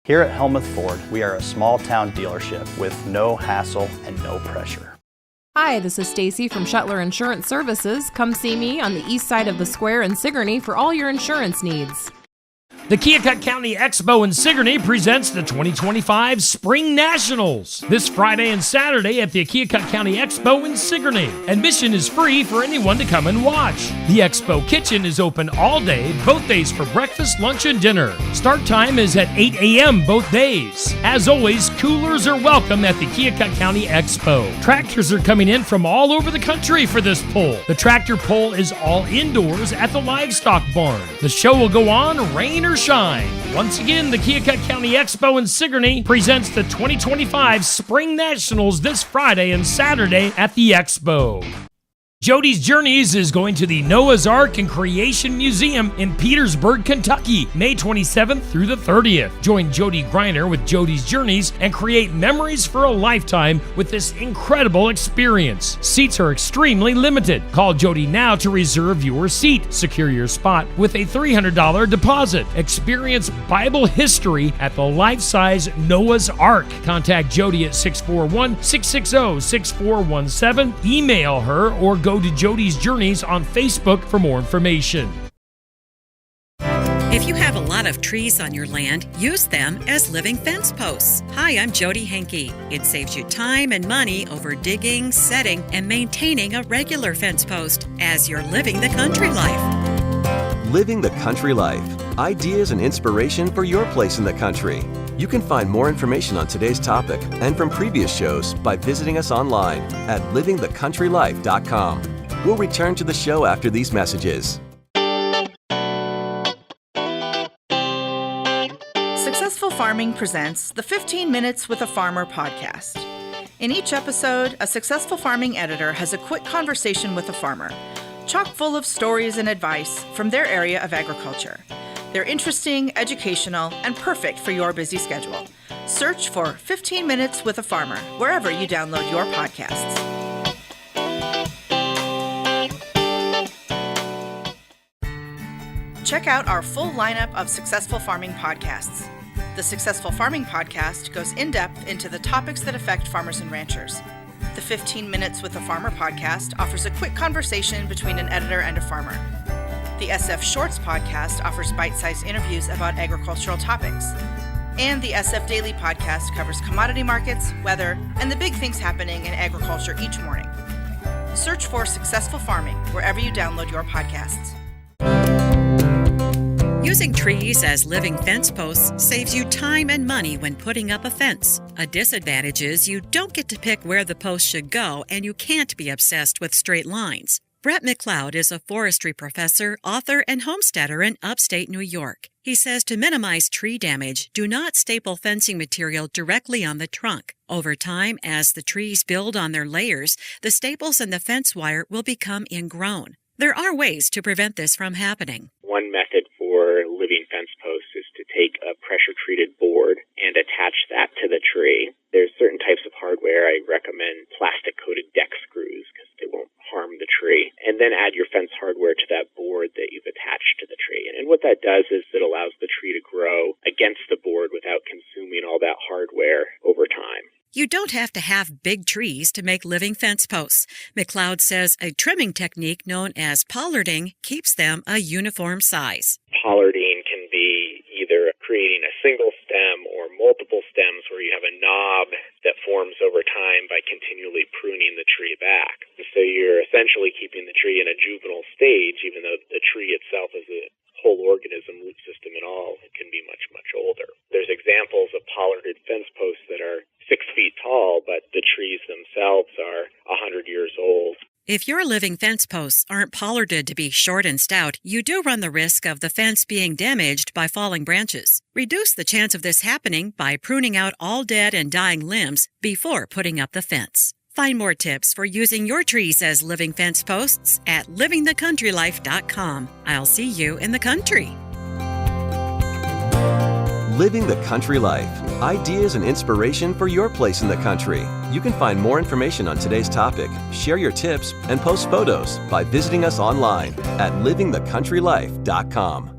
Here at Helmuth Ford, we are a small town dealership with no hassle and no pressure. Hi, this is Stacy from Shuttler Insurance Services. Come see me on the east side of the square in Sigourney for all your insurance needs. The Keokuk County Expo in Sigourney presents the 2025 Spring Nationals this Friday and Saturday at the Keokuk County Expo in Sigourney. Admission is free for anyone to come and watch. The Expo Kitchen is open all day, both days for breakfast, lunch, and dinner. Start time is at 8 a.m. both days. As always, coolers are welcome at the Keokuk County Expo. Tractors are coming in from all over the country for this pull. The tractor pull is all indoors at the livestock barn. The show will go on, rain or shine. Once again, the Keokuk County Expo in Sigourney presents the 2025 Spring Nationals this Friday and Saturday at the Expo. Jody's Journeys is going to the Noah's Ark and Creation Museum in Petersburg, Kentucky, May 27th through the 30th. Join Jody Greiner with Jody's Journeys and create memories for a lifetime with this incredible experience. Seats are extremely limited. Call Jody now to reserve your seat. Secure your spot with a $300 deposit. Experience Bible history at the life-size Noah's Ark. Contact Jody at 641-660-6417. Email her or go to Jody's Journeys on Facebook for more information. If you have a lot of trees on your land, use them as living fence posts. Hi, I'm Jody Henke. It saves you time and money over digging, setting, and maintaining a regular fence post as you're living the country life. Living the country life. Ideas and inspiration for your place in the country. You can find more information on today's topic and from previous shows by visiting us online at livingthecountrylife.com. We'll return to the show after these messages. Successful Farming presents the 15 Minutes with a Farmer podcast. In each episode, a successful farming editor has a quick conversation with a farmer, chock full of stories and advice from their area of agriculture. They're interesting, educational, and perfect for your busy schedule. Search for 15 Minutes with a Farmer wherever you download your podcasts. Check out our full lineup of Successful Farming podcasts. The Successful Farming podcast goes in-depth into the topics that affect farmers and ranchers. The 15 Minutes with a Farmer podcast offers a quick conversation between an editor and a farmer. The SF Shorts podcast offers bite-sized interviews about agricultural topics. And the SF Daily podcast covers commodity markets, weather, and the big things happening in agriculture each morning. Search for Successful Farming wherever you download your podcasts. Using trees as living fence posts saves you time and money when putting up a fence. A disadvantage is you don't get to pick where the post should go, and you can't be obsessed with straight lines. Brett McLeod is a forestry professor, author, and homesteader in upstate New York. He says to minimize tree damage, do not staple fencing material directly on the trunk. Over time, as the trees build on their layers, the staples and the fence wire will become ingrown. There are ways to prevent this from happening. One method for living fence posts is to take a pressure-treated board and attach that to the tree. There's certain types of hardware. I recommend plastic-coated deck screws because they won't harm the tree. And then add your fence hardware to that board that you've attached to the tree. And what that does is it allows the tree to grow against the board without consuming all that hardware over time. You don't have to have big trees to make living fence posts. McLeod says a trimming technique known as pollarding keeps them a uniform size. Pollarding can be either creating a single stem or multiple stems where you have a knob that forms over time by continually pruning the tree back. And so you're essentially keeping the tree in a juvenile stage, even though the tree itself is a whole organism, root system and all. It can be much, much older. There's examples of pollarded fence posts that are 6 feet tall, but the trees themselves are 100 years old. If your living fence posts aren't pollarded to be short and stout, you do run the risk of the fence being damaged by falling branches. Reduce the chance of this happening by pruning out all dead and dying limbs before putting up the fence. Find more tips for using your trees as living fence posts at livingthecountrylife.com. I'll see you in the country. Living the country life. Ideas and inspiration for your place in the country. You can find more information on today's topic, share your tips, and post photos by visiting us online at livingthecountrylife.com.